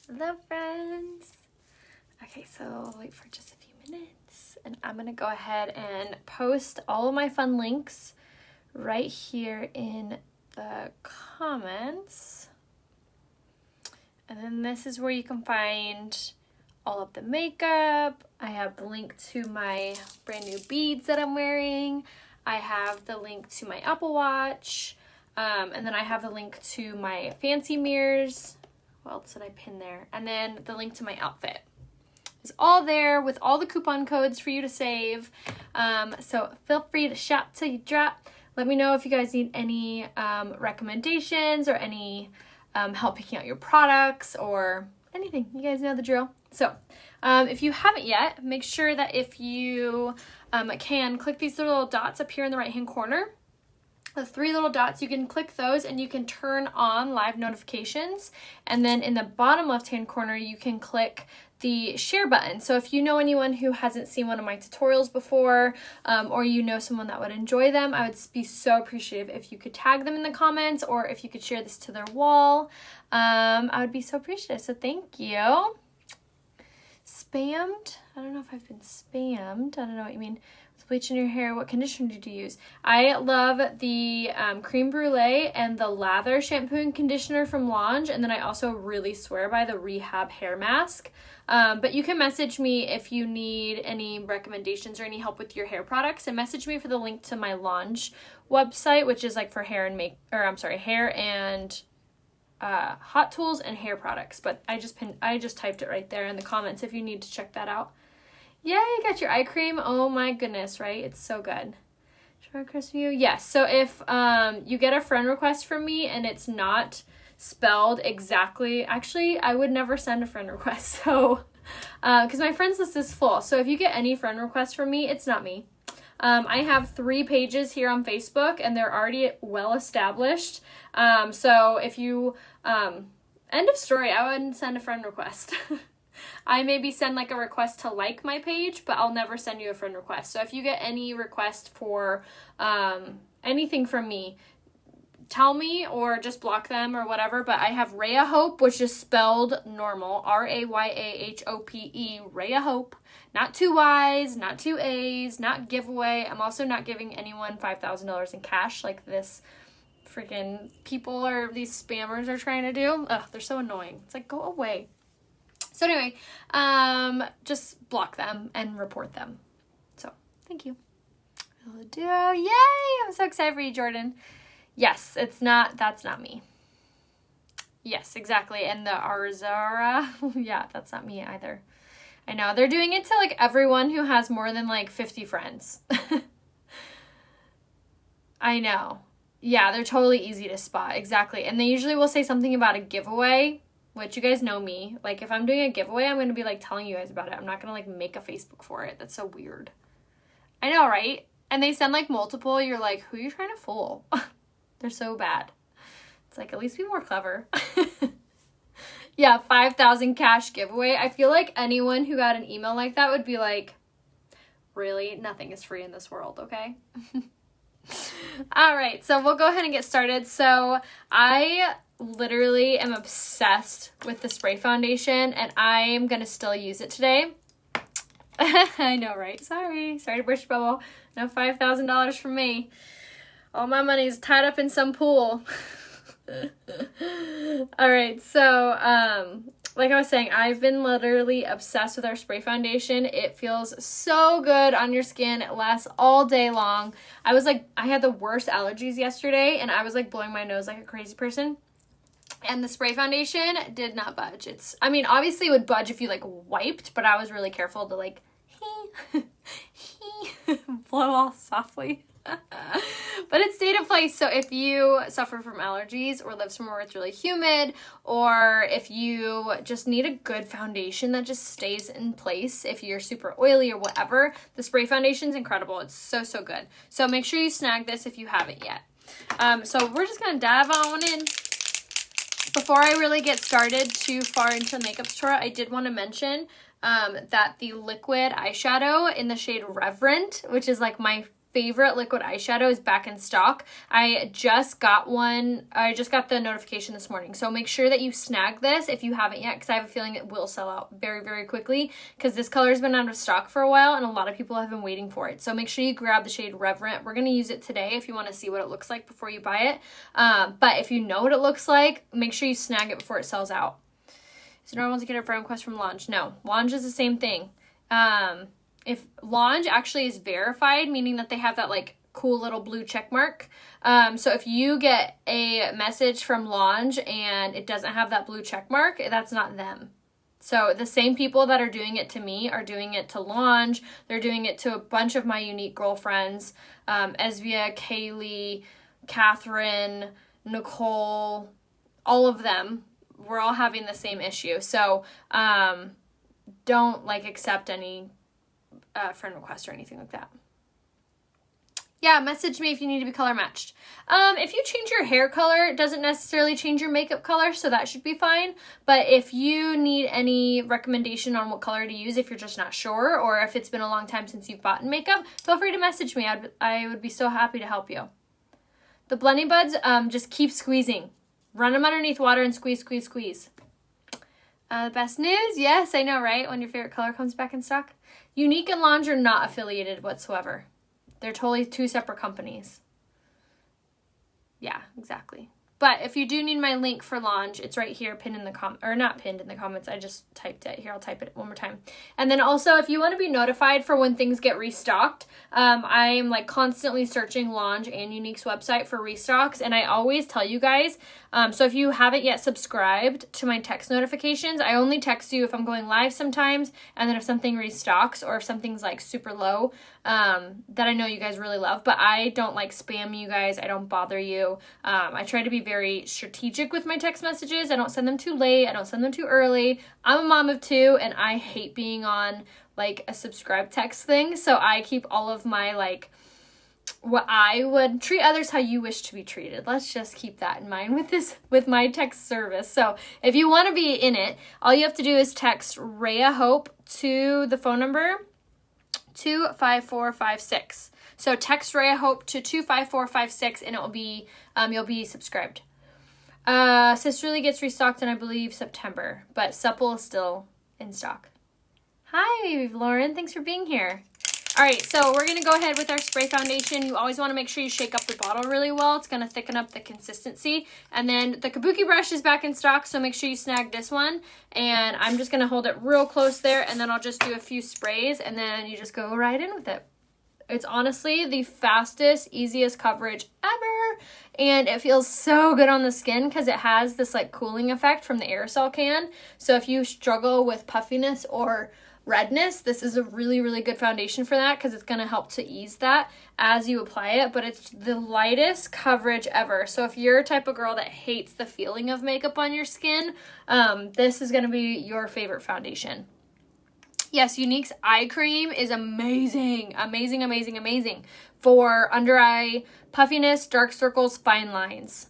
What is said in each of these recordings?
Hello, friends. Okay, so I'll wait for just a few minutes and I'm gonna go ahead and post all of my fun links right here in the comments. And then this is where you can find all of the makeup. I have the link to my brand new beads that I'm wearing. I have the link to my Apple Watch. And then I have the link to my fancy mirrors. What else did I pin there? And then the link to my outfit. It's all there with all the coupon codes for you to save. So feel free to shop till you drop. Let me know if you guys need any recommendations or any help picking out your products or anything. You guys know the drill. So if you haven't yet, make sure that if you can, click these little dots up here in the right hand corner. The 3 little dots, you can click those and you can turn on live notifications. And then in the bottom left-hand corner, you can click the share button. So if you know anyone who hasn't seen one of my tutorials before, or you know someone that would enjoy them, I would be so appreciative if you could tag them in the comments or if you could share this to their wall. I would be so appreciative. So thank you. Spammed? I don't know if I've been spammed. I don't know what you mean. Bleach in your hair, what conditioner did you use? I love the Creme Brulee and the Lather shampoo and conditioner from Lange, and then I also really swear by the Rehab hair mask. But you can message me if you need any recommendations or any help with your hair products, and message me for the link to my Lange website, which is like for hair and hot tools and hair products. But I just typed it right there in the comments if you need to check that out. Yeah, you got your eye cream. Oh my goodness, right? It's so good. Should I request you? Yes. So if you get a friend request from me and it's not spelled exactly, actually, I would never send a friend request. So, because my friends list is full. So if you get any friend requests from me, it's not me. I have 3 pages here on Facebook and they're already well established. So if you, end of story, I wouldn't send a friend request. I maybe send like a request to like my page, but I'll never send you a friend request. So if you get any request for anything from me, tell me or just block them or whatever. But I have Raya Hope, which is spelled normal, RAYAHOPE, Raya Hope. Not 2 Y's, not 2 A's, not giveaway. I'm also not giving anyone $5,000 in cash like this freaking people or these spammers are trying to do. Ugh, they're so annoying. It's like, go away. So anyway, just block them and report them. So, thank you. Yay! I'm so excited for you, Jordan. Yes, that's not me. Yes, exactly. And the Arzara, yeah, that's not me either. I know, they're doing it to like everyone who has more than like 50 friends. I know. Yeah, they're totally easy to spot, exactly. And they usually will say something about a giveaway, which you guys know me. Like, if I'm doing a giveaway, I'm going to be, like, telling you guys about it. I'm not going to, like, make a Facebook for it. That's so weird. I know, right? And they send, like, multiple. You're like, who are you trying to fool? They're so bad. It's like, at least be more clever. Yeah, 5,000 cash giveaway. I feel like anyone who got an email like that would be like, really? Nothing is free in this world, okay? All right, so we'll go ahead and get started. So I literally am obsessed with the spray foundation and I'm gonna still use it today. I know, right? Sorry to burst your bubble. No $5,000 from me. All my money is tied up in some pool. All right, so like I was saying, I've been literally obsessed with our spray foundation. It feels so good on your skin. It lasts all day long. I had the worst allergies yesterday and I was like blowing my nose like a crazy person. And the spray foundation did not budge. Obviously it would budge if you like wiped, but I was really careful to like blow all softly. But it stayed in place. So if you suffer from allergies or live somewhere where it's really humid, or if you just need a good foundation that just stays in place, if you're super oily or whatever, the spray foundation is incredible. It's so good. So make sure you snag this if you haven't yet. So we're just gonna dive on in. Before I really get started too far into the makeup tutorial, I did want to mention that the liquid eyeshadow in the shade Reverent, which is like my favorite liquid eyeshadow is back in stock. I just got the notification this morning. So make sure that you snag this if you haven't yet, because I have a feeling it will sell out very, very quickly, because this color has been out of stock for a while and a lot of people have been waiting for it. So make sure you grab the shade Reverent. We're going to use it today if you want to see what it looks like before you buy it. But if you know what it looks like, make sure you snag it before it sells out. Is it normal to get a friend request from Launch? No, Launch is the same thing. If Launch actually is verified, meaning that they have that like cool little blue check mark. So if you get a message from Launch and it doesn't have that blue check mark, that's not them. So the same people that are doing it to me are doing it to Launch. They're doing it to a bunch of my unique girlfriends. Esvia, Kaylee, Catherine, Nicole, all of them. We're all having the same issue. So don't like accept any friend request or anything like that. Yeah, message me if you need to be color matched. If you change your hair color, it doesn't necessarily change your makeup color, so that should be fine. But if you need any recommendation on what color to use, if you're just not sure, or if it's been a long time since you've bought makeup, feel free to message me. I would be so happy to help you. The blending buds, just keep squeezing. Run them underneath water and squeeze, squeeze, squeeze. The best news? Yes, I know, right? When your favorite color comes back in stock. Unique and Launch are not affiliated whatsoever. They're totally two separate companies. Yeah, exactly. But if you do need my link for Launch, it's right here, pinned in the or not pinned in the comments. I just typed it. Here, I'll type it one more time. And then also, if you want to be notified for when things get restocked, I am like constantly searching Launch and Unique's website for restocks, and I always tell you guys. So if you haven't yet subscribed to my text notifications, I only text you if I'm going live sometimes, and then if something restocks or if something's like super low, that I know you guys really love. But I don't like spam you guys. I don't bother you. I try to be very strategic with my text messages. I don't send them too late. I don't send them too early. I'm a mom of two, and I hate being on like a subscribe text thing. So I keep all of my like what I would treat others how you wish to be treated. Let's just keep that in mind with my text service. So if you want to be in it, all you have to do is text Rhea Hope to the phone number 25456. So text Rhea Hope to 25456 and it will be you'll be subscribed. Sisterly gets restocked in I believe September, but Supple is still in stock. Hi Lauren, thanks for being here. All right, so we're going to go ahead with our spray foundation. You always want to make sure you shake up the bottle really well. It's going to thicken up the consistency. And then the Kabuki brush is back in stock, so make sure you snag this one. And I'm just going to hold it real close there, and then I'll just do a few sprays, and then you just go right in with it. It's honestly the fastest, easiest coverage ever. And it feels so good on the skin because it has this like cooling effect from the aerosol can. So if you struggle with puffiness or redness, this is a really, really good foundation for that because it's going to help to ease that as you apply it, but it's the lightest coverage ever. So if you're a type of girl that hates the feeling of makeup on your skin, this is going to be your favorite foundation. Yes, Unique's eye cream is amazing, amazing, amazing, amazing for under eye puffiness, dark circles, fine lines.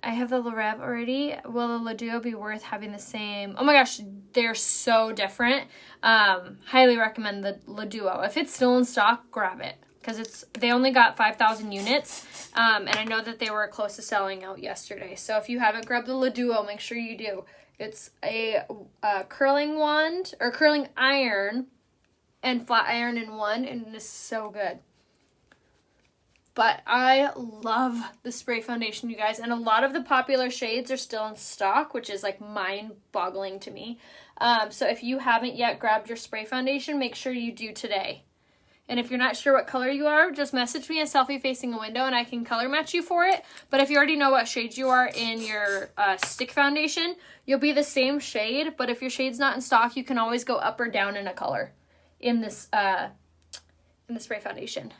I have the L'Oreal already. Will the Duo be worth having the same? Oh my gosh, they're so different. Highly recommend the Duo. If it's still in stock, grab it because they only got 5,000 units, and I know that they were close to selling out yesterday. So if you haven't grabbed the Duo, make sure you do. It's a curling wand or curling iron and flat iron in one, and it is so good. But I love the spray foundation, you guys. And a lot of the popular shades are still in stock, which is like mind-boggling to me. So if you haven't yet grabbed your spray foundation, make sure you do today. And if you're not sure what color you are, just message me a selfie facing a window and I can color match you for it. But if you already know what shades you are in your stick foundation, you'll be the same shade. But if your shade's not in stock, you can always go up or down in a color in this in the spray foundation.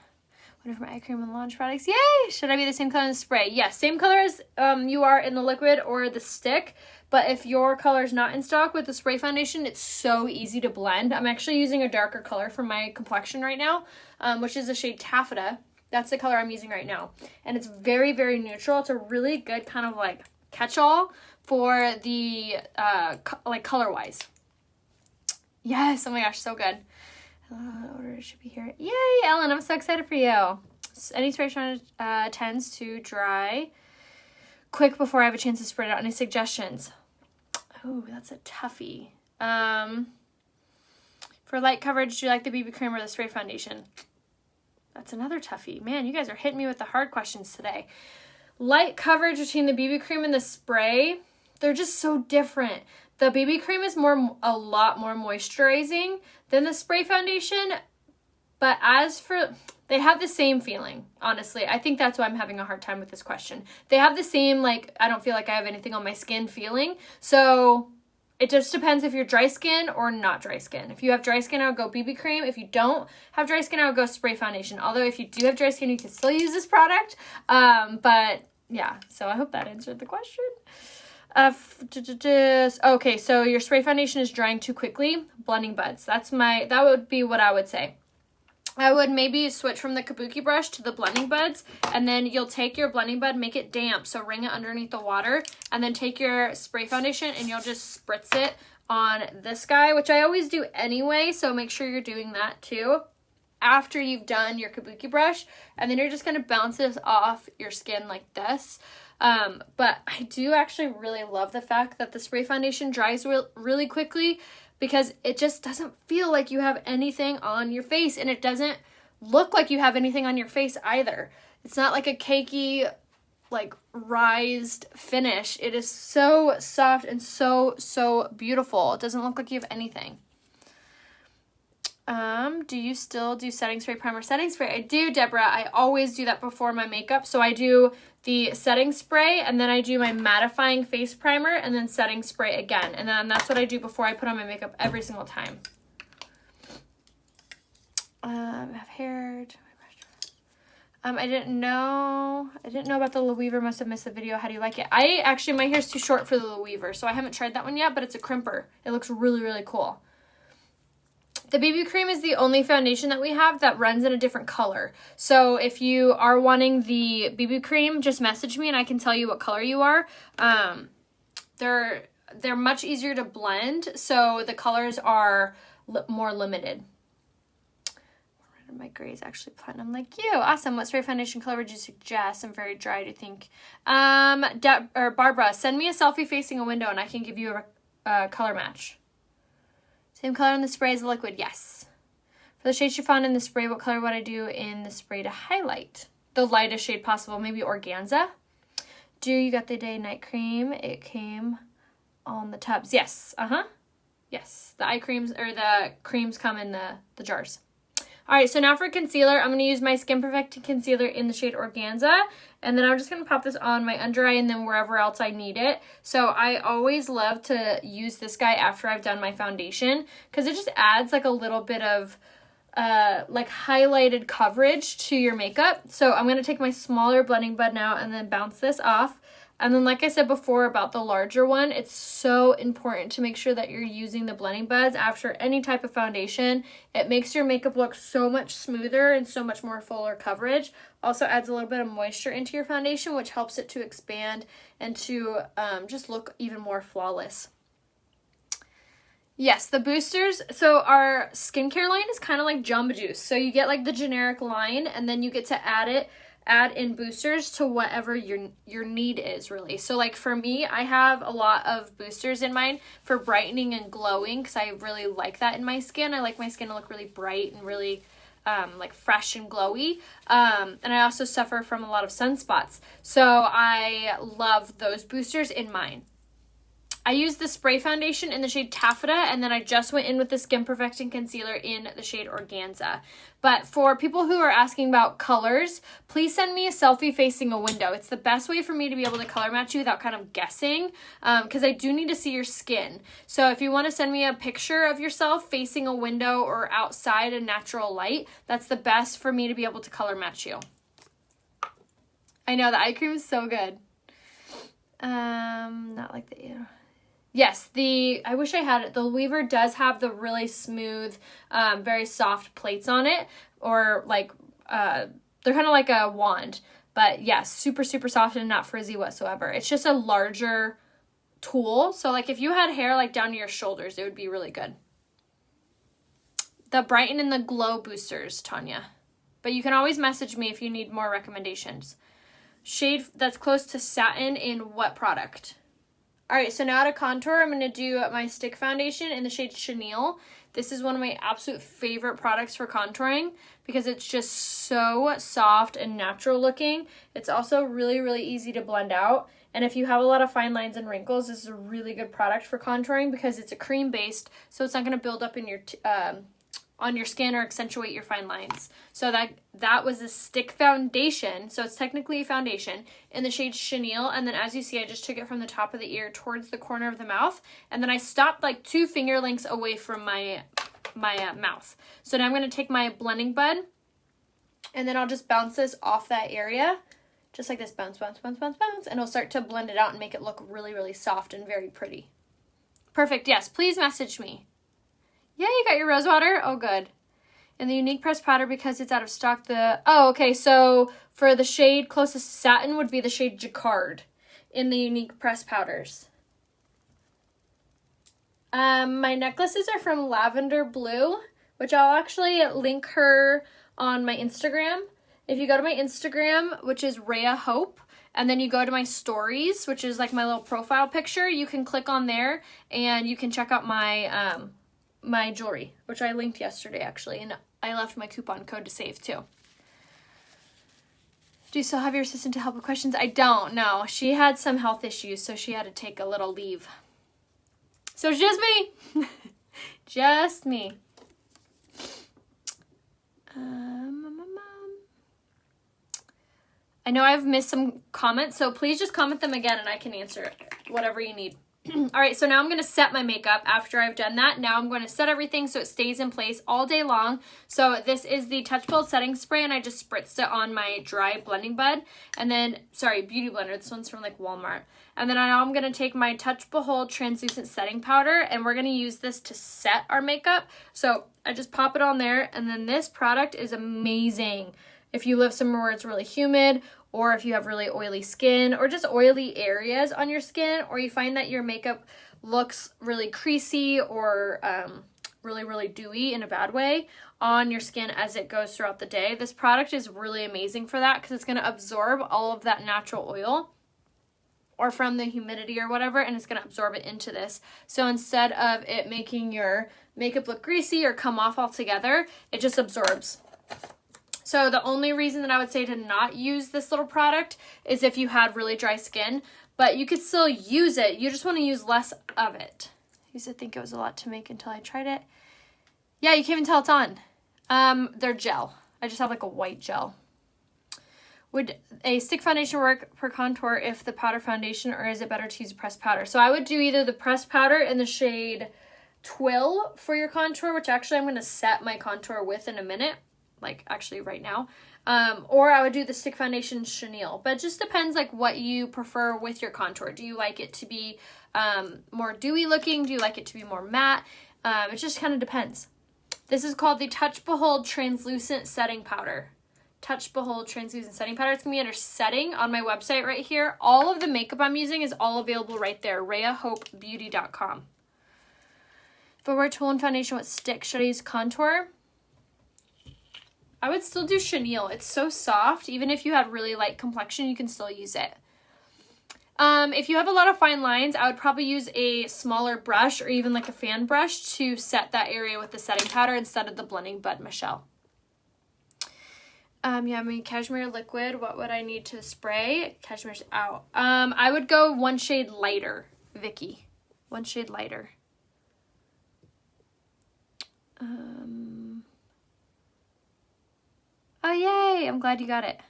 What are my eye cream and Launch products? Yay! Should I be the same color in the spray? Yes, same color as you are in the liquid or the stick. But if your color is not in stock with the spray foundation, it's so easy to blend. I'm actually using a darker color for my complexion right now, which is the shade Taffeta. That's the color I'm using right now. And it's very, very neutral. It's a really good kind of like catch-all for the like color-wise. Yes, oh my gosh, so good. Order should be here. Yay, Ellen, I'm so excited for you. Any spray tends to dry quick before I have a chance to spread it out. Any suggestions? Oh, that's a toughie. For light coverage, do you like the BB cream or the spray foundation? That's another toughie. Man, you guys are hitting me with the hard questions today. Light coverage between the BB cream and the spray, they're just so different. The BB cream is a lot more moisturizing than the spray foundation, but they have the same feeling, honestly. I think that's why I'm having a hard time with this question. They have the same, like, I don't feel like I have anything on my skin feeling. So it just depends if you're dry skin or not dry skin. If you have dry skin, I would go BB cream. If you don't have dry skin, I would go spray foundation. Although if you do have dry skin, you can still use this product. But yeah, so I hope that answered the question. Okay, so your spray foundation is drying too quickly. Blending buds. That would be what I would say. I would maybe switch from the kabuki brush to the blending buds, and then you'll take your blending bud, make it damp, so wring it underneath the water, and then take your spray foundation and you'll just spritz it on this guy, which I always do anyway, so make sure you're doing that too after you've done your kabuki brush, and then you're just going to bounce this off your skin like this. But I do actually really love the fact that the spray foundation dries really quickly, because it just doesn't feel like you have anything on your face, and it doesn't look like you have anything on your face either. It's not like a cakey, like, rised finish. It is so soft and so beautiful. It doesn't look like you have anything. Do you still do setting spray, primer, setting spray? I do, Deborah. I always do that before my makeup. So I do the setting spray, and then I do my mattifying face primer, and then setting spray again. And then that's what I do before I put on my makeup every single time. I have hair. I didn't know about the Weaver. Must have missed the video. How do you like it? My hair's too short for the Weaver, so I haven't tried that one yet, but it's a crimper. It looks really cool. The BB cream is the only foundation that we have that runs in a different color. So if you are wanting the BB cream, just message me and I can tell you what color you are. They're much easier to blend, so the colors are more limited. My gray is actually platinum like you. Awesome. What spray foundation color would you suggest? I'm very dry to think. Barbara, send me a selfie facing a window and I can give you a color match. Same color in the spray as the liquid, yes. For the shade chiffon in the spray, what color would I do in the spray to highlight? The lightest shade possible, maybe organza. You got the day-night cream. It came on the tubs. Yes, yes, the eye creams, or the creams come in the jars. All right, so now for concealer, I'm going to use my Skin Perfecting Concealer in the shade Organza, and then I'm just going to pop this on my under eye and then wherever else I need it. So I always love to use this guy after I've done my foundation, because it just adds like a little bit of like highlighted coverage to your makeup. So I'm going to take my smaller blending bud now and then bounce this off. And then, like I said before about the larger one, it's so important to make sure that you're using the blending buds after any type of foundation. It makes your makeup look so much smoother and so much more fuller coverage. Also adds a little bit of moisture into your foundation, which helps it to expand and to just look even more flawless. Yes, the boosters. So our skincare line is kind of like Jamba Juice. So you get like the generic line, and then you get to add in boosters to whatever your need is, really. So like for me, I have a lot of boosters in mine for brightening and glowing, because I really like that in my skin. I like my skin to look really bright and really like fresh and glowy. And I also suffer from a lot of sunspots, so I love those boosters in mine. I used the spray foundation in the shade Taffeta, and then I just went in with the Skin Perfecting Concealer in the shade Organza. But for people who are asking about colors, please send me a selfie facing a window. It's the best way for me to be able to color match you without kind of guessing, because I do need to see your skin. So if you want to send me a picture of yourself facing a window or outside in natural light, that's the best for me to be able to color match you. I know, the eye cream is so good. Not like the... Yes, I wish I had it. The Weaver does have the really smooth, very soft plates on it, or like, they're kind of like a wand, but yes, super soft and not frizzy whatsoever. It's just a larger tool, so like if you had hair like down to your shoulders, it would be really good. the Brighten and the Glow Boosters, Tanya. But you can always message me if you need more recommendations. Shade that's close to satin in what product? All right, so now to contour, I'm going to do my stick foundation in the shade Chenille. This is one of my absolute favorite products for contouring because it's just so soft and natural looking. It's also really, really easy to blend out. And if you have a lot of fine lines and wrinkles, this is a really good product for contouring because it's a cream based, so it's not going to build up in your on your skin or accentuate your fine lines. So that was a stick foundation. So it's technically a foundation in the shade Chenille. And then as you see, I just took it from the top of the ear towards the corner of the mouth. And then I stopped like 2 finger lengths away from my mouth. So now I'm going to take my blending bud and then I'll just bounce this off that area. Just like this, bounce, bounce, bounce, bounce, bounce. And it'll start to blend it out and make it look really, really soft and very pretty. Perfect. Yes, please message me. Yeah, you got your rose water? Oh, good. And the Unique Pressed Powder, because it's out of stock, oh, okay, so for the shade closest to satin would be the shade Jacquard in the Unique Pressed Powders. My necklaces are from Lavender Blue, which I'll actually link her on my Instagram. If you go to my Instagram, which is Rhea Hope, and then you go to my stories, which is like my little profile picture, you can click on there and you can check out my my jewelry, which I linked yesterday actually, and I left my coupon code to save too. Do you still have your assistant to help with questions? I don't, no. She had some health issues, so she had to take a little leave. So it's just me. Just me. I know I've missed some comments, so please just comment them again and I can answer whatever you need. All right, so now I'm going to set my makeup after I've done that. Now I'm going to set everything so it stays in place all day long. So this is the Touchable setting spray, and I just spritzed it on my dry blending bud. And then, sorry, beauty blender. This one's from like Walmart. And then now I'm going to take my Touchable translucent setting powder, and we're going to use this to set our makeup. So I just pop it on there, and then this product is amazing if you live somewhere where it's really humid, or if you have really oily skin, or just oily areas on your skin, or you find that your makeup looks really creasy or really, really dewy in a bad way on your skin as it goes throughout the day. This product is really amazing for that because it's going to absorb all of that natural oil or from the humidity or whatever, and it's going to absorb it into this. So instead of it making your makeup look greasy or come off altogether, it just absorbs. So the only reason that I would say to not use this little product is if you had really dry skin, but you could still use it. You just want to use less of it. I used to think it was a lot to make until I tried it. Yeah, you can't even tell it's on. They're gel. I just have like a white gel. Would a stick foundation work for contour if the powder foundation, or is it better to use a pressed powder? So I would do either the pressed powder in the shade Twill for your contour, which actually I'm going to set my contour with in a minute. Like actually right now, or I would do the stick foundation Chenille, but it just depends like what you prefer with your contour. Do you like it to be more dewy looking? Do you like it to be more matte? It just kind of depends. This is called the Touchable translucent setting powder. Touchable translucent setting powder. It's gonna be under setting on my website right here. All of the makeup I'm using is all available right there. RheaHopeBeauty.com. If I wear Tool and foundation, what stick should I use contour? I would still do Chenille. It's so soft. Even if you had really light complexion, you can still use it. If you have a lot of fine lines, I would probably use a smaller brush or even like a fan brush to set that area with the setting powder instead of the blending bud, Michelle. Yeah, I mean, cashmere liquid, what would I need to spray? Cashmere's out. I would go one shade lighter, Vicky. One shade lighter. Oh, yay! I'm glad you got it.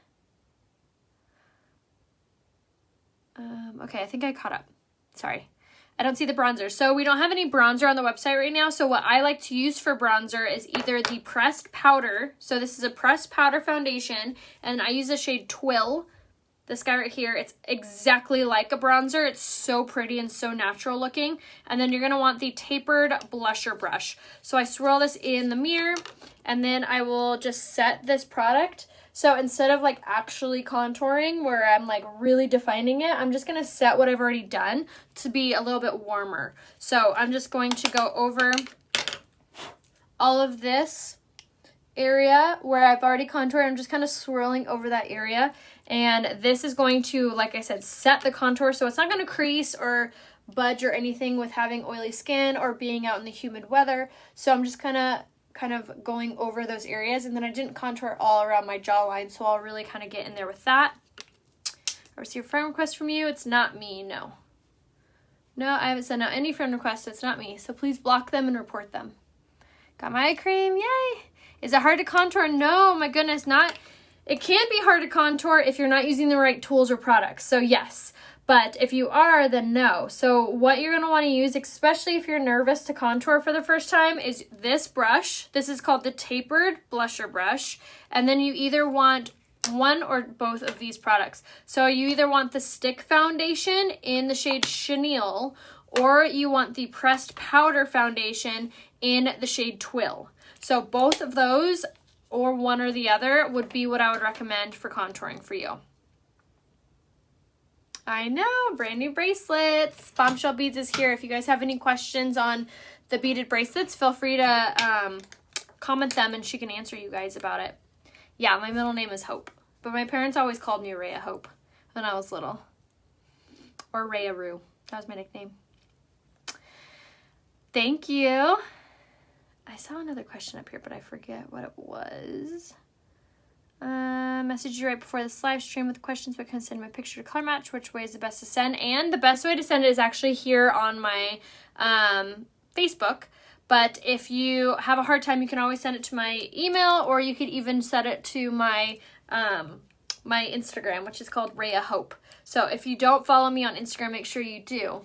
Okay, I think I caught up. Sorry. I don't see the bronzer. So we don't have any bronzer on the website right now. So what I like to use for bronzer is either the pressed powder. So this is a pressed powder foundation, and I use the shade Twill. This guy right here, it's exactly like a bronzer. It's so pretty and so natural looking. And then you're going to want the Tapered blusher brush. So I swirl this in the mirror, and then I will just set this product. So instead of like actually contouring where I'm like really defining it, I'm just going to set what I've already done to be a little bit warmer. So I'm just going to go over all of this area where I've already contoured. I'm just kind of swirling over that area, and this is going to, like I said, set the contour so it's not going to crease or budge or anything with having oily skin or being out in the humid weather. So I'm just kind of going over those areas, and then I didn't contour all around my jawline, so I'll really kind of get in there with that. I received a friend request from you. It's not me. No, I haven't sent out any friend requests. It's not me, so please block them and report them. Got my eye cream. Yay. Is it hard to contour? No, my goodness, not. It can be hard to contour if you're not using the right tools or products. So yes, but if you are, then no. So what you're going to want to use, especially if you're nervous to contour for the first time, is this brush. This is called the Tapered blusher brush. And then you either want one or both of these products. So you either want the stick foundation in the shade Chenille, or you want the pressed powder foundation in the shade Twill. So both of those, or one or the other, would be what I would recommend for contouring for you. I know, brand new bracelets. Bombshell Beads is here. If you guys have any questions on the beaded bracelets, feel free to comment them and she can answer you guys about it. Yeah, my middle name is Hope, but my parents always called me Rhea Hope when I was little. Or Rhea Rue. That was my nickname. Thank you. I saw another question up here, but I forget what it was. Messaged you right before this live stream with questions, but can send my picture to color match. Which way is the best to send? And the best way to send it is actually here on my Facebook. But if you have a hard time, you can always send it to my email, or you could even send it to my my Instagram, which is called Rhea Hope. So if you don't follow me on Instagram, make sure you do.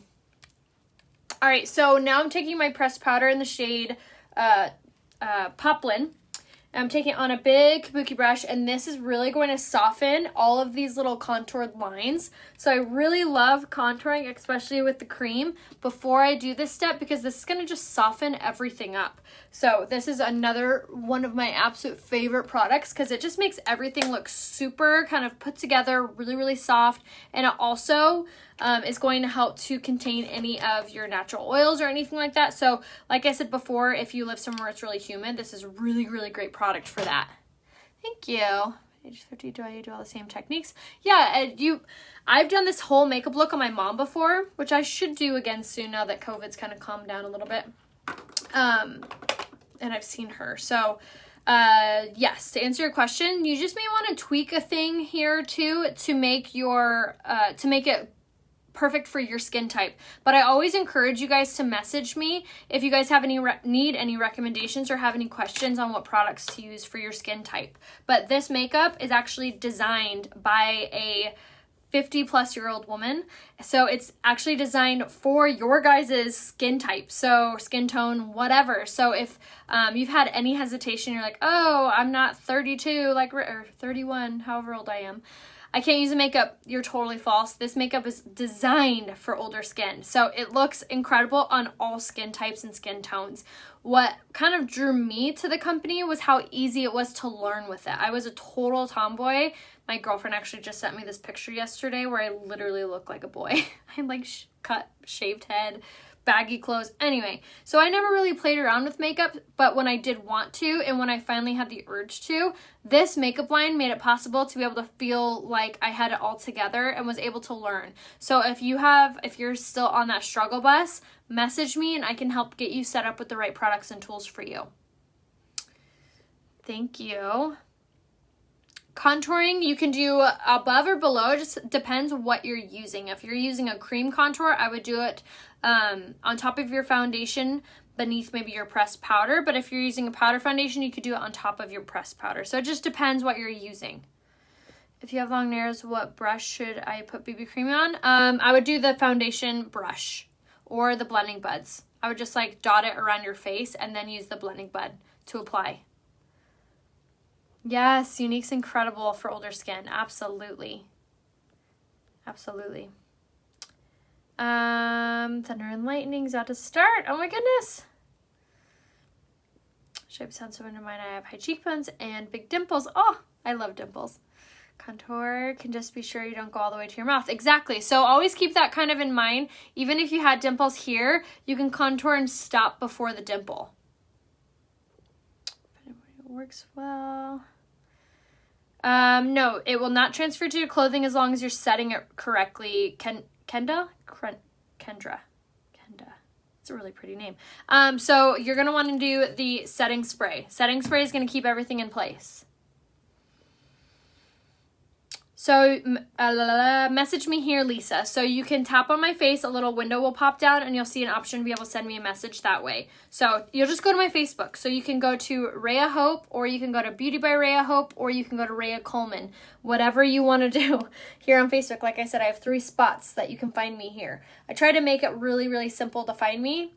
All right, so now I'm taking my pressed powder in the shade Poplin. I'm taking it on a big kabuki brush, and this is really going to soften all of these little contoured lines. So I really love contouring, especially with the cream, before I do this step, because this is going to just soften everything up. So this is another one of my absolute favorite products, because it just makes everything look super kind of put together, really, really soft, and it also is going to help to contain any of your natural oils or anything like that. So like I said before, if you live somewhere where it's really humid, this is a really, really great product for that. Thank you. Age 50, do I do all the same techniques? Yeah, I've done this whole makeup look on my mom before, which I should do again soon now that COVID's kind of calmed down a little bit. And I've seen her. So yes, to answer your question, you just may want to tweak a thing here too to make your to make it perfect for your skin type. But I always encourage you guys to message me if you guys have any need any recommendations or have any questions on what products to use for your skin type. But this makeup is actually designed by a 50-plus-year-old woman. So it's actually designed for your guys' skin type, so skin tone, whatever. So if you've had any hesitation, you're like, oh, I'm not 32, or 31, however old I am, I can't use the makeup, you're totally false. This makeup is designed for older skin. So it looks incredible on all skin types and skin tones. What kind of drew me to the company was how easy it was to learn with it. I was a total tomboy. My girlfriend actually just sent me this picture yesterday where I literally look like a boy. I had cut, shaved head, baggy clothes. Anyway, so I never really played around with makeup, but when I did want to, and when I finally had the urge to, this makeup line made it possible to be able to feel like I had it all together and was able to learn. So if you're still on that struggle bus, message me and I can help get you set up with the right products and tools for you. Thank you. Contouring, you can do above or below. It just depends what you're using. If you're using a cream contour, I would do it on top of your foundation beneath maybe your pressed powder. But if you're using a powder foundation, you could do it on top of your pressed powder. So it just depends what you're using. If you have long nails, what brush should I put BB cream on? I would do the foundation brush or the blending buds. I would just dot it around your face and then use the blending bud to apply. Yes, Unique's incredible for older skin. Absolutely. Absolutely. Thunder and Lightning's out to start. Oh my goodness. Shape sounds so into mine. I have high cheekbones and big dimples. Oh, I love dimples. Contour can just be sure you don't go all the way to your mouth. Exactly. So always keep that kind of in mind. Even if you had dimples here, you can contour and stop before the dimple. works well. No, it will not transfer to your clothing as long as you're setting it correctly. Kendra? It's a really pretty name. So you're going to want to do the setting spray. Setting spray is going to keep everything in place. So message me here, Lisa. So you can tap on my face, a little window will pop down, and you'll see an option to be able to send me a message that way. So you'll just go to my Facebook. So you can go to Rhea Hope, or you can go to Beauty by Rhea Hope, or you can go to Rhea Coleman. Whatever you want to do here on Facebook. Like I said, I have 3 spots that you can find me here. I try to make it really, really simple to find me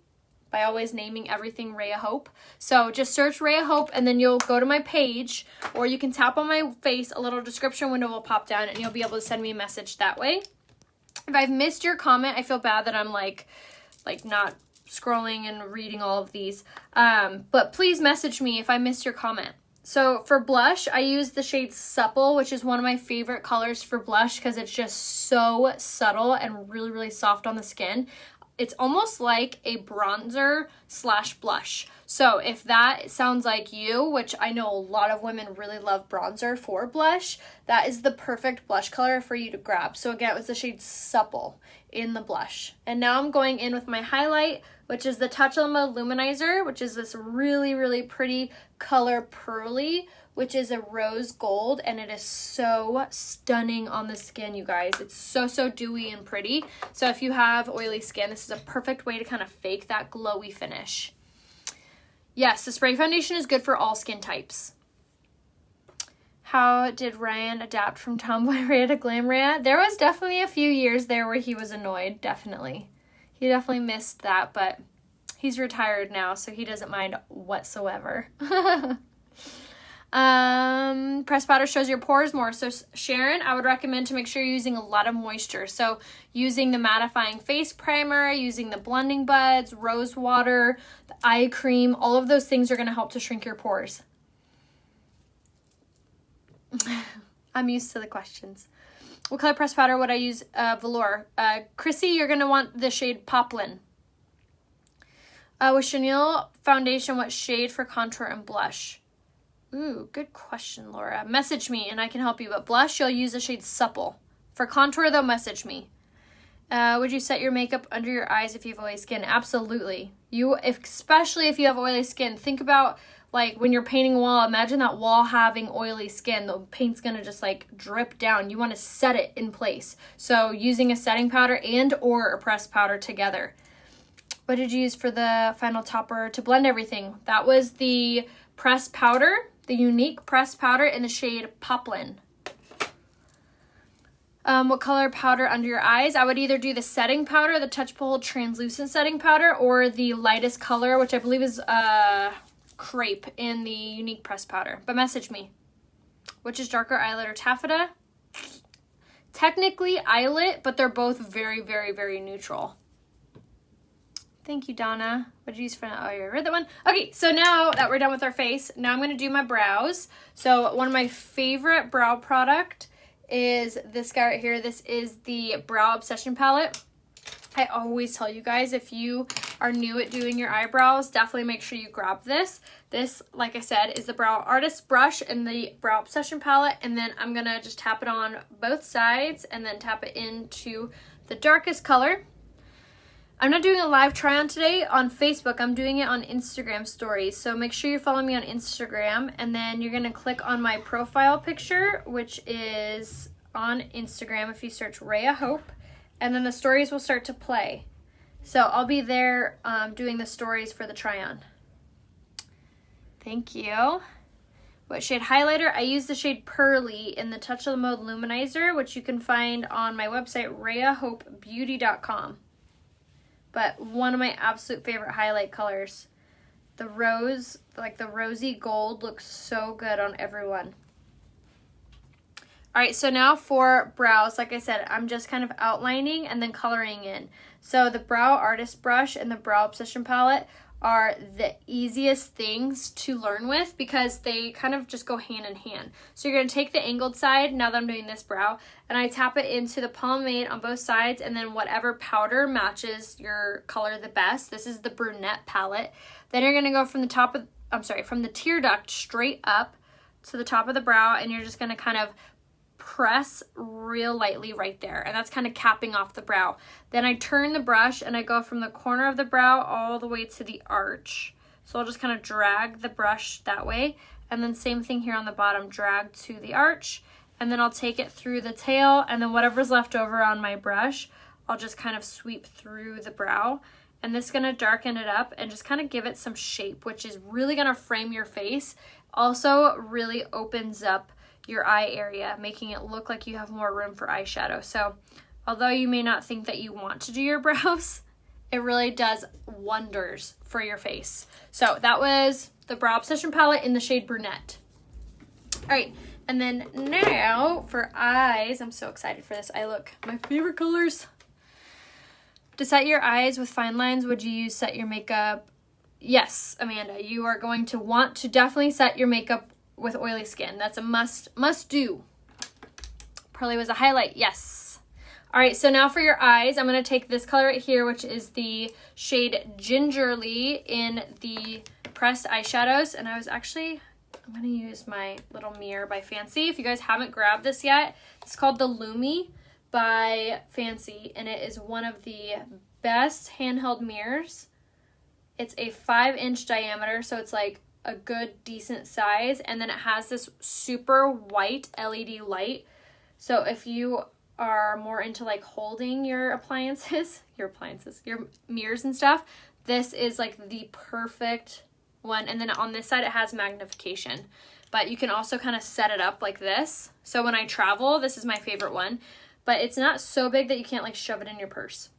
by always naming everything Rhea Hope. So just search Rhea Hope, and then you'll go to my page, or you can tap on my face, a little description window will pop down, and you'll be able to send me a message that way. If I've missed your comment, I feel bad that I'm like not scrolling and reading all of these. But please message me if I missed your comment. So for blush, I use the shade Supple, which is one of my favorite colors for blush because it's just so subtle and really, really soft on the skin. It's almost like a bronzer / blush. So if that sounds like you, which I know a lot of women really love bronzer for blush, that is the perfect blush color for you to grab. So again, it was the shade Supple in the blush. And now I'm going in with my highlight, which is the Touchable Luminizer, which is this really, really pretty color Pearly, which is a rose gold, and it is so stunning on the skin, you guys. It's so, so dewy and pretty. So if you have oily skin, this is a perfect way to kind of fake that glowy finish. Yes, the spray foundation is good for all skin types. How did Ryan adapt from tomboy Rhea to glam Rhea? There was definitely a few years there where he was annoyed, definitely. He definitely missed that, but he's retired now, so he doesn't mind whatsoever. Pressed powder shows your pores more. So Sharon, I would recommend to make sure you're using a lot of moisture. So using the mattifying face primer, using the blending buds, rose water, the eye cream, all of those things are going to help to shrink your pores. I'm used to the questions. What color pressed powder would I use? Velour. Chrissy, you're going to want the shade Poplin. With Chenille foundation, what shade for contour and blush? Ooh, good question, Laura. Message me and I can help you. But blush, you'll use the shade Supple. For contour, though, message me. Would you set your makeup under your eyes if you have oily skin? Absolutely. Especially if you have oily skin. Think about, like, when you're painting a wall, imagine that wall having oily skin. The paint's going to just, like, drip down. You want to set it in place. So using a setting powder and or a pressed powder together. What did you use for the final topper to blend everything? That was the pressed powder. The unique pressed powder in the shade Poplin. What color powder under your eyes? I would either do the setting powder, the Touchable translucent setting powder, or the lightest color, which I believe is crepe in the unique pressed powder. But message me. Which is darker, eyelid or taffeta? Technically eyelet, but they're both very, very, very neutral. Thank you, Donna. What did you use for that? Oh, you read that one? Okay, so now that we're done with our face, now I'm going to do my brows. So one of my favorite brow product is this guy right here. This is the Brow Obsession palette. I always tell you guys, if you are new at doing your eyebrows, definitely make sure you grab this. This, like I said, is the Brow Artist brush and the Brow Obsession palette. And then I'm going to just tap it on both sides and then tap it into the darkest color. I'm not doing a live try on today on Facebook. I'm doing it on Instagram stories. So make sure you're following me on Instagram, and then you're going to click on my profile picture, which is on Instagram if you search Rhea Hope, and then the stories will start to play. So I'll be there doing the stories for the try on. Thank you. What shade highlighter? I use the shade Pearly in the Touchable Luminizer, which you can find on my website, rheahopebeauty.com. But one of my absolute favorite highlight colors. The rose, like the rosy gold, looks so good on everyone. All right, so now for brows, like I said, I'm just kind of outlining and then coloring in. So the Brow Artist Brush and the Brow Obsession Palette are the easiest things to learn with because they kind of just go hand in hand. So you're going to take the angled side, now that I'm doing this brow, and I tap it into the pomade on both sides, and then whatever powder matches your color the best. This is the brunette palette. Then you're going to go from the top of, from the tear duct straight up to the top of the brow, and you're just going to kind of press real lightly right there, and that's kind of capping off the brow. Then I turn the brush and I go from the corner of the brow all the way to the arch. So I'll just kind of drag the brush that way, and then same thing here on the bottom, drag to the arch, and then I'll take it through the tail, and then whatever's left over on my brush, I'll just kind of sweep through the brow. And this is going to darken it up and just kind of give it some shape, which is really going to frame your face. Also really opens up your eye area, making it look like you have more room for eyeshadow. So although you may not think that you want to do your brows, it really does wonders for your face. So that was the Brow Obsession palette in the shade Brunette. All right, and then now for eyes, I'm so excited for this eye look. My favorite colors. To set your eyes with fine lines, would you use Set Your Makeup? Yes, Amanda, you are going to want to definitely set your makeup with oily skin. That's a must do. Probably was a highlight, yes. All right, so now for your eyes, I'm gonna take this color right here, which is the shade Gingerly in the pressed eyeshadows. And I'm gonna use my little mirror by Fancy. If you guys haven't grabbed this yet, it's called the Lumi by Fancy, and it is one of the best handheld mirrors. It's a 5-inch diameter, so it's like a good decent size, and then it has this super white LED light. So if you are more into like holding your mirrors and stuff, this is like the perfect one. And then on this side it has magnification, but you can also kind of set it up like this. So when I travel, this is my favorite one, but it's not so big that you can't like shove it in your purse.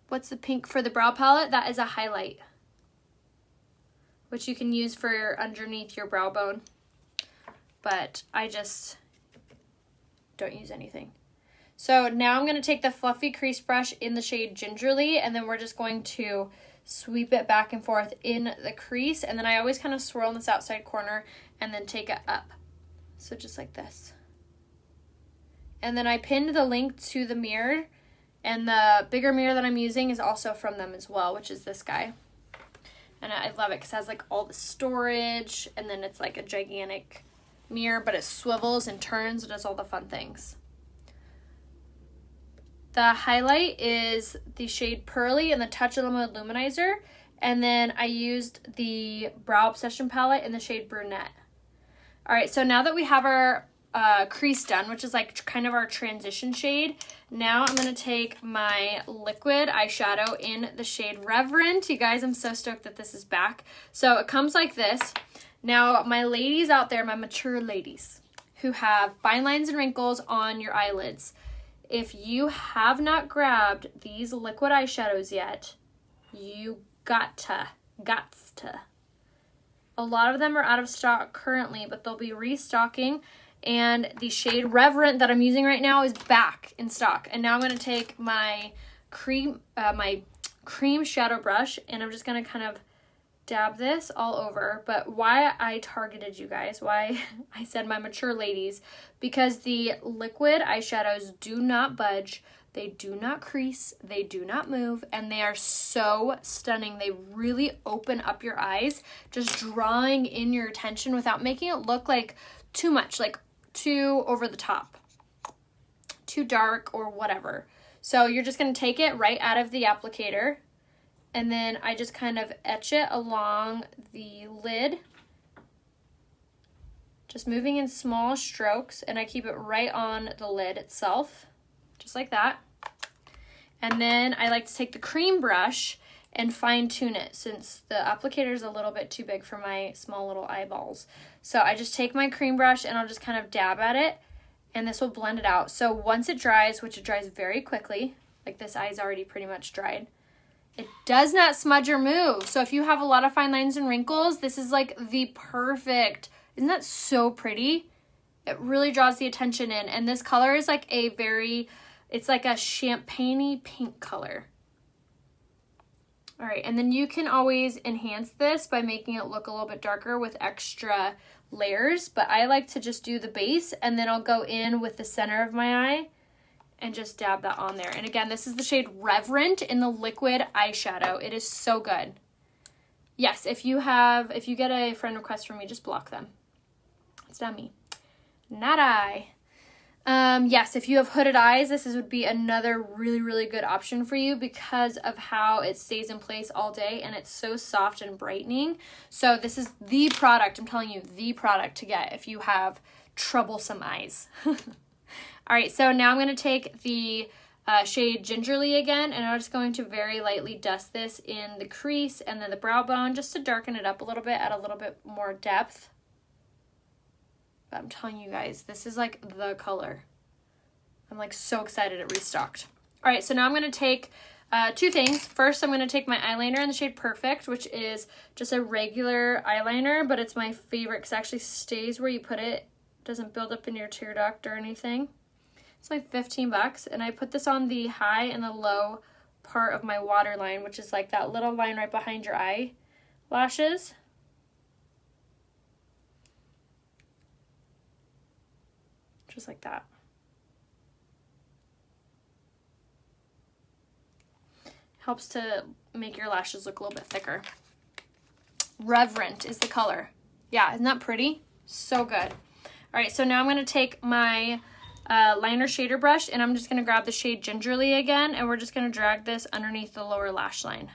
What's the pink for the brow palette? That is a highlight, which you can use for underneath your brow bone, but I just don't use anything. So now I'm going to take the fluffy crease brush in the shade Gingerly, and then we're just going to sweep it back and forth in the crease, and then I always kind of swirl in this outside corner and then take it up. So just like this. And then I pinned the link to the mirror, and the bigger mirror that I'm using is also from them as well, which is this guy. And I love it because it has like all the storage, and then it's like a gigantic mirror, but it swivels and turns and does all the fun things. The highlight is the shade Pearly in the Touchable Luminizer, and then I used the Brow Obsession palette in the shade Brunette. All right, so now that we have our crease done, which is like kind of our transition shade, now I'm going to take my liquid eyeshadow in the shade Reverent. You guys, I'm so stoked that this is back. So it comes like this. Now, my ladies out there, my mature ladies who have fine lines and wrinkles on your eyelids, if you have not grabbed these liquid eyeshadows yet, you got to. A lot of them are out of stock currently, but they'll be restocking. And the shade Reverent that I'm using right now is back in stock. And now I'm going to take my cream shadow brush, and I'm just going to kind of dab this all over. But why I targeted you guys, why I said my mature ladies, because the liquid eyeshadows do not budge, they do not crease, they do not move, and they are so stunning. They really open up your eyes, just drawing in your attention without making it look like too much, like too over the top, too dark or whatever. So you're just going to take it right out of the applicator, and then I just kind of etch it along the lid, just moving in small strokes, and I keep it right on the lid itself, just like that. And then I like to take the cream brush and fine tune it, since the applicator is a little bit too big for my small little eyeballs. So I just take my cream brush and I'll just kind of dab at it, and this will blend it out. So once it dries, which it dries very quickly, like this eye's already pretty much dried, it does not smudge or move. So if you have a lot of fine lines and wrinkles, this is like the perfect, isn't that so pretty? It really draws the attention in. And this color is like a very, it's like a champagne-y pink color. All right, and then you can always enhance this by making it look a little bit darker with extra layers, but I like to just do the base and then I'll go in with the center of my eye and just dab that on there. And again, this is the shade Reverent in the liquid eyeshadow. It is so good. Yes, if you get a friend request from me, just block them. It's not me. Not I. Yes, if you have hooded eyes, this would be another really, really good option for you because of how it stays in place all day and it's so soft and brightening. So this is the product, I'm telling you, the product to get if you have troublesome eyes. All right, so now I'm going to take the shade Gingerly again, and I'm just going to very lightly dust this in the crease and then the brow bone just to darken it up a little bit, add a little bit more depth. But I'm telling you guys, this is like the color. I'm like so excited it restocked. All right, so now I'm going to take two things. First, I'm going to take my eyeliner in the shade Perfect, which is just a regular eyeliner, but it's my favorite because it actually stays where you put it. Doesn't build up in your tear duct or anything. It's like 15 bucks, and I put this on the high and the low part of my waterline, which is like that little line right behind your eyelashes. Just like that. Helps to make your lashes look a little bit thicker. Reverent is the color. Yeah, isn't that pretty? So good. All right, so now I'm going to take my liner shader brush, and I'm just going to grab the shade Gingerly again, and we're just going to drag this underneath the lower lash line.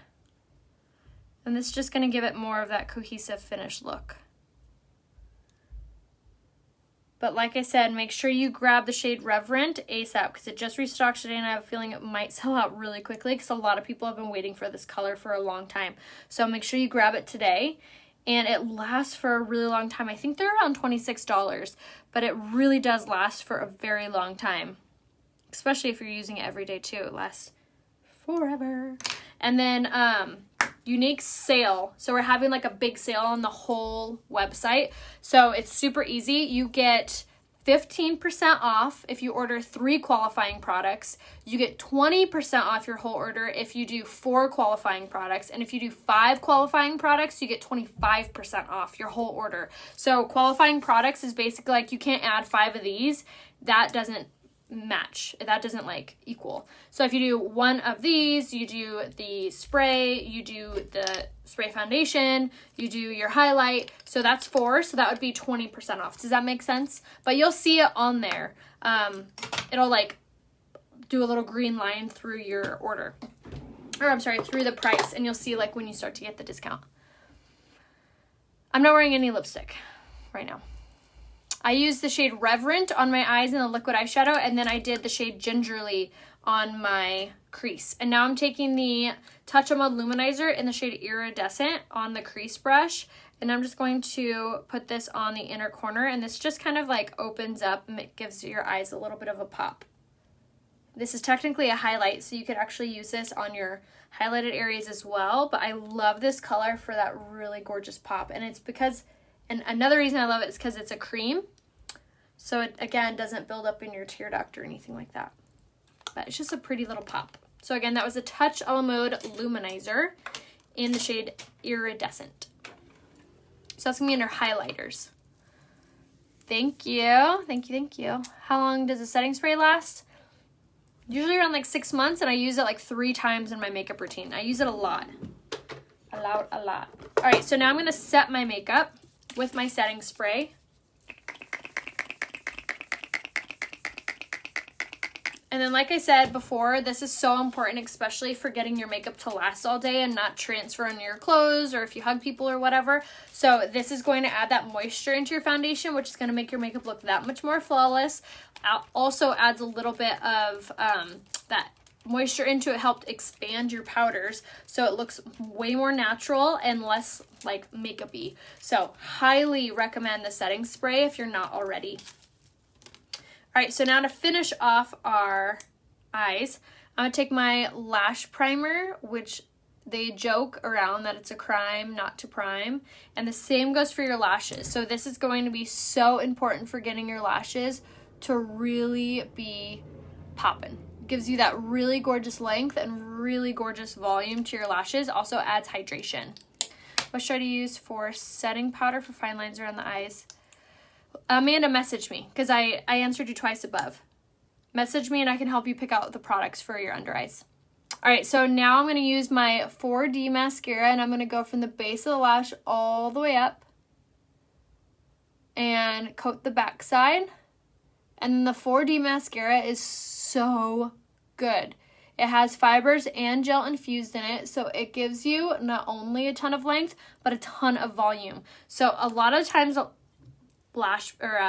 And this is just going to give it more of that cohesive finish look. But like I said, make sure you grab the shade Reverent ASAP because it just restocked today and I have a feeling it might sell out really quickly because a lot of people have been waiting for this color for a long time. So make sure you grab it today, and it lasts for a really long time. I think they're around $26, but it really does last for a very long time, especially if you're using it every day too. It lasts forever. And then unique sale. So we're having like a big sale on the whole website. So it's super easy. You get 15% off if you order 3 qualifying products. You get 20% off your whole order if you do 4 qualifying products. And if you do 5 qualifying products, you get 25% off your whole order. So qualifying products is basically like you can't add 5 of these. That doesn't match. That doesn't like equal. So if you do 1 of these, you do the spray, you do the spray foundation, you do your highlight. So that's 4. So that would be 20% off. Does that make sense? But you'll see it on there. It'll like do a little green line through your order. Or I'm sorry, through the price. And you'll see like when you start to get the discount. I'm not wearing any lipstick right now. I used the shade Reverent on my eyes in the liquid eyeshadow, and then I did the shade Gingerly on my crease. And now I'm taking the Touchable Luminizer in the shade Iridescent on the crease brush, and I'm just going to put this on the inner corner, and this just kind of like opens up and it gives your eyes a little bit of a pop. This is technically a highlight, so you could actually use this on your highlighted areas as well, but I love this color for that really gorgeous pop, and it's because, and another reason I love it is because it's a cream. So it, again, doesn't build up in your tear duct or anything like that. But it's just a pretty little pop. So again, that was a Touch a la Mode Luminizer in the shade Iridescent. So that's going to be under highlighters. Thank you. Thank you, thank you. How long does a setting spray last? Usually around like 6 months, and I use it like 3 times in my makeup routine. I use it a lot. A lot. All right, so now I'm going to set my makeup with my setting spray. And then like I said before, this is so important, especially for getting your makeup to last all day and not transfer on your clothes or if you hug people or whatever. So this is going to add that moisture into your foundation, which is going to make your makeup look that much more flawless. Also adds a little bit of that moisture into it, helped expand your powders so it looks way more natural and less like makeup-y. So highly recommend the setting spray if you're not already. All right, so now to finish off our eyes, I'm gonna take my Lash Primer, which they joke around that it's a crime not to prime, and the same goes for your lashes. So this is going to be so important for getting your lashes to really be popping. Gives you that really gorgeous length and really gorgeous volume to your lashes. Also adds hydration. What should I use for setting powder for fine lines around the eyes? Amanda, message me, because I answered you twice above. Message me and I can help you pick out the products for your under eyes. All right, so now I'm going to use my 4D mascara, and I'm going to go from the base of the lash all the way up and coat the back side. And then the 4D mascara is so good. It has fibers and gel infused in it, so it gives you not only a ton of length, but a ton of volume. So a lot of times lash or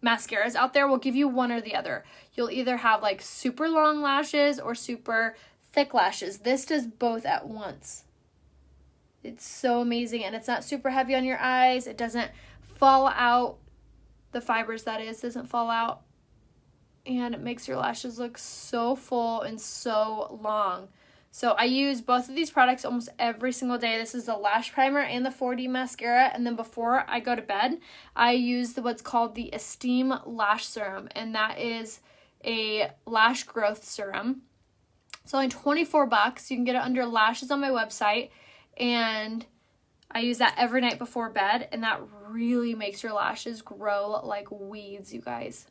mascaras out there will give you one or the other. You'll either have like super long lashes or super thick lashes. This does both at once. It's so amazing, and it's not super heavy on your eyes. It doesn't fall out. The fibers, that is, doesn't fall out. And it makes your lashes look so full and so long. So I use both of these products almost every single day. This is the Lash Primer and the 4D mascara. And then before I go to bed, I use what's called the Esteem Lash Serum. And that is a lash growth serum. It's only 24 bucks. You can get it under lashes on my website. And I use that every night before bed. And that really makes your lashes grow like weeds, you guys.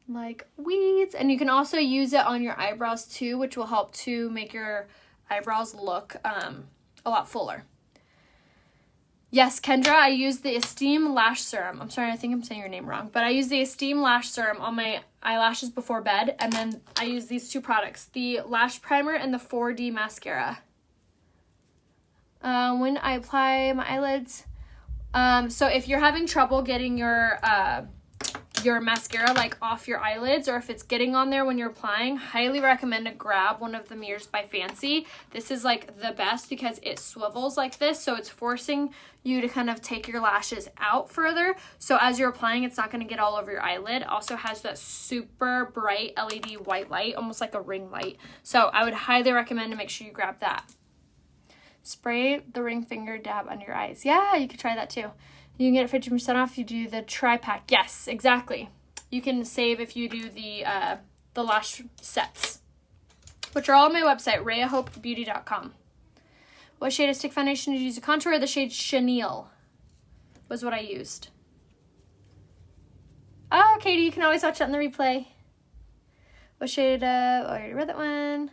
Like weeds. And you can also use it on your eyebrows too, which will help to make your eyebrows look a lot fuller. Yes, Kendra, I use the Esteem Lash Serum. I'm sorry, I think I'm saying your name wrong, but I use the Esteem Lash Serum on my eyelashes before bed, and then I use these two products, the Lash Primer and the 4D mascara. When I apply my eyelids, so if you're having trouble getting your mascara like off your eyelids, or if it's getting on there when you're applying, highly recommend to grab one of the Mirrors by Fancy. This is like the best because it swivels like this, so it's forcing you to kind of take your lashes out further. So as you're applying, it's not going to get all over your eyelid. Also has that super bright LED white light, almost like a ring light. So I would highly recommend to make sure you grab that. Spray the ring finger dab under your eyes. Yeah, you could try that too. You can get it 50% off if you do the tri-pack. Yes, exactly. You can save if you do the lash sets, which are all on my website, rayahopebeauty.com. What shade of stick foundation did you use to contour? The shade Chenille was what I used. Oh, Katie, you can always watch that in the replay. What shade I already read that one.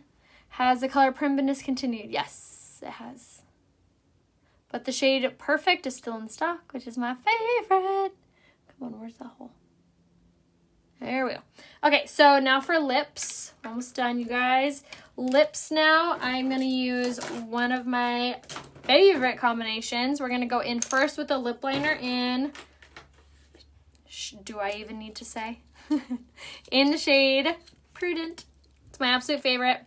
Has the color Prim been discontinued? Yes, it has. But the shade Perfect is still in stock, which is my favorite. Come on, where's the hole? There we go. Okay, so now for lips. Almost done, you guys. Lips now. I'm going to use one of my favorite combinations. We're going to go in first with the lip liner in... Do I even need to say? In the shade Prudent. It's my absolute favorite.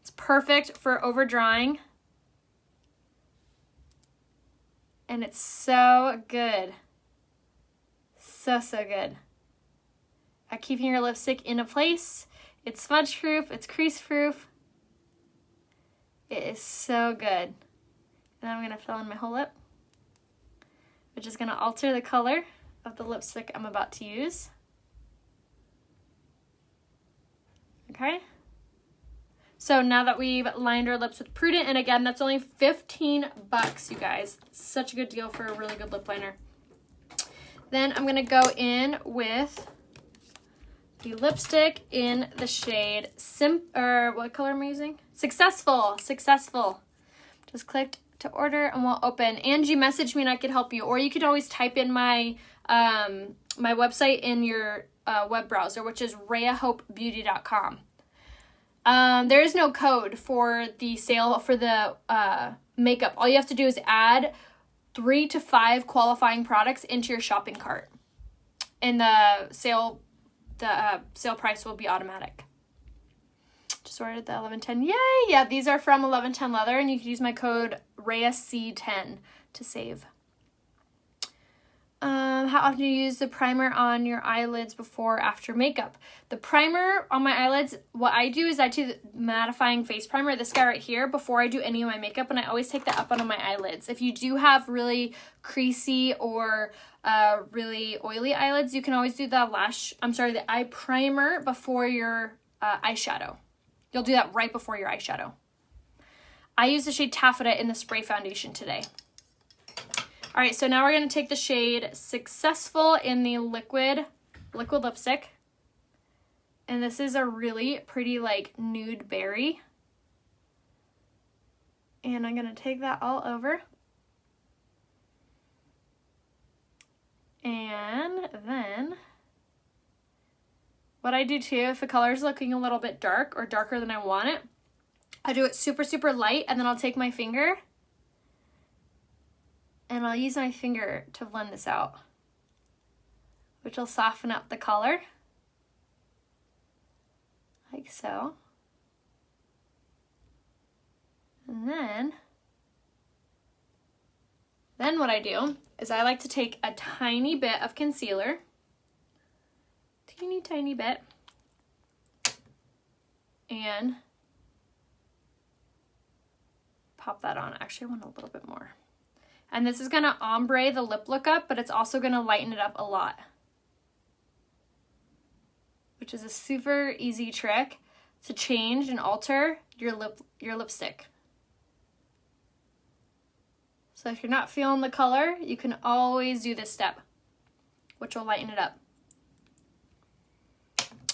It's perfect for over drawing. And it's so good. So good. At keeping your lipstick in a place. It's smudge proof. It's crease proof. It is so good. And I'm going to fill in my whole lip, which is going to alter the color of the lipstick I'm about to use. Okay. So now that we've lined our lips with Prudent, and again, that's only 15 bucks, you guys. It's such a good deal for a really good lip liner. Then I'm going to go in with the lipstick in the shade what color am I using? Successful. Just click to order and we'll open. Angie, message me and I could help you. Or you could always type in my my website in your web browser, which is rayahopebeauty.com. There is no code for the sale for the makeup. All you have to do is add 3 to 5 qualifying products into your shopping cart, and the sale price will be automatic. Just ordered the 1110. Yay! Yeah, these are from 1110 Leather, and you can use my code RAYAC10 to save. How often do you use the primer on your eyelids before or after makeup? The primer on my eyelids, what I do is I do the mattifying face primer, this guy right here, before I do any of my makeup, and I always take that up onto my eyelids. If you do have really creasy or really oily eyelids, you can always do the eye primer before your eyeshadow. You'll do that right before your eyeshadow. I use the shade Taffeta in the spray foundation today. All right, so now we're going to take the shade Successful in the liquid lipstick. And this is a really pretty, like, nude berry. And I'm going to take that all over. And then what I do too, if the color is looking a little bit dark or darker than I want it, I do it super, super light, and then I'll take my finger and I'll use my finger to blend this out, which will soften up the color, like so. And then what I do is I like to take a tiny bit of concealer, teeny tiny bit, and pop that on. Actually, I want a little bit more. And this is going to ombre the lip look up, but it's also going to lighten it up a lot, which is a super easy trick to change and alter your lipstick. So if you're not feeling the color, you can always do this step, which will lighten it up.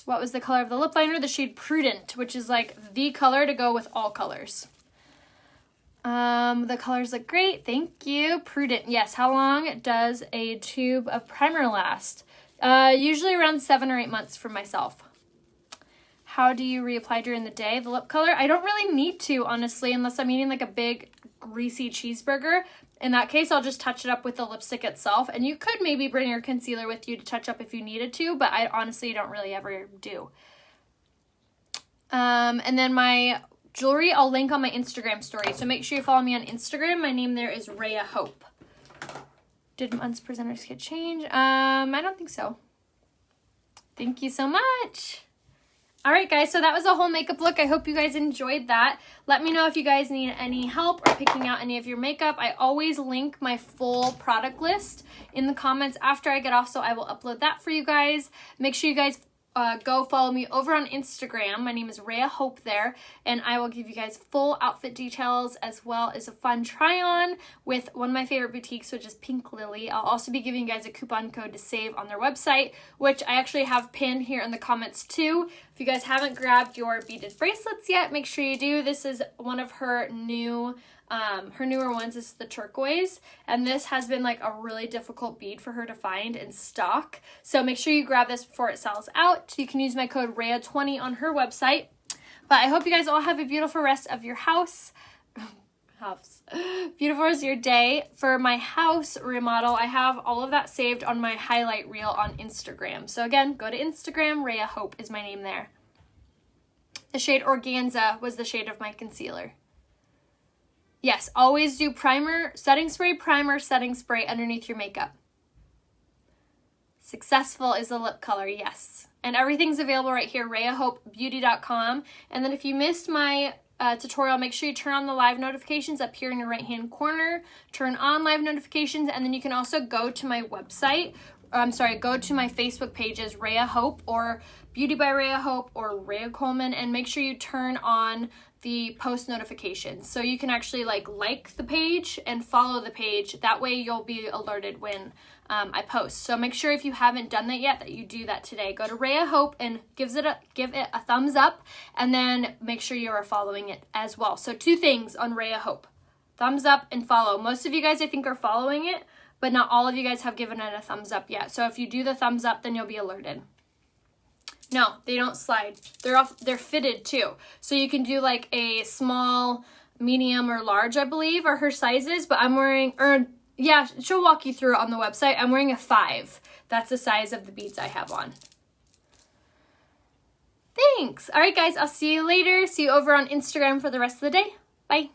What was the color of the lip liner? The shade Prudent, which is like the color to go with all colors. The colors look great. Thank you. Prudent. Yes. How long does a tube of primer last? Usually around 7 or 8 months for myself. How do you reapply during the day? The lip color? I don't really need to, honestly, unless I'm eating like a big greasy cheeseburger. In that case, I'll just touch it up with the lipstick itself. And you could maybe bring your concealer with you to touch up if you needed to, but I honestly don't really ever do. And then my jewelry, I'll link on my Instagram story. So make sure you follow me on Instagram. My name there is Rhea Hope. Did month's presenters get changed? I don't think so. Thank you so much. All right, guys, so that was a whole makeup look. I hope you guys enjoyed that. Let me know if you guys need any help or picking out any of your makeup. I always link my full product list in the comments after I get off, so I will upload that for you guys. Make sure you guys go follow me over on Instagram. My name is Rhea Hope there, and I will give you guys full outfit details as well as a fun try-on with one of my favorite boutiques, which is Pink Lily. I'll also be giving you guys a coupon code to save on their website, which I actually have pinned here in the comments too. If you guys haven't grabbed your beaded bracelets yet, make sure you do. This is one of her newer ones. This is the turquoise, and this has been like a really difficult bead for her to find in stock. So make sure you grab this before it sells out. You can use my code Rhea20 on her website. But I hope you guys all have a beautiful rest of your beautiful rest of your day. For my house remodel, I have all of that saved on my highlight reel on Instagram. So again, go to Instagram. Rhea Hope is my name there. The shade Organza was the shade of my concealer. Yes, always do primer, setting spray underneath your makeup. Successful is the lip color, yes. And everything's available right here, RheaHopeBeauty.com. And then if you missed my tutorial, make sure you turn on the live notifications up here in your right-hand corner. Turn on live notifications, and then you can also go to my website. Go to my Facebook pages, Rhea Hope or Beauty by Rhea Hope or Rhea Coleman, and make sure you turn on the post notifications. So you can actually like the page and follow the page. That way you'll be alerted when I post. So make sure if you haven't done that yet that you do that today. Go to Rhea Hope and give it a thumbs up, and then make sure you are following it as well. So 2 things on Rhea Hope. Thumbs up and follow. Most of you guys I think are following it, but not all of you guys have given it a thumbs up yet. So if you do the thumbs up, then you'll be alerted. No, they don't slide. They're fitted too. So you can do like a small, medium, or large, I believe, are her sizes, but I'm wearing, she'll walk you through it on the website. I'm wearing a 5. That's the size of the beads I have on. Thanks. All right, guys, I'll see you later. See you over on Instagram for the rest of the day. Bye.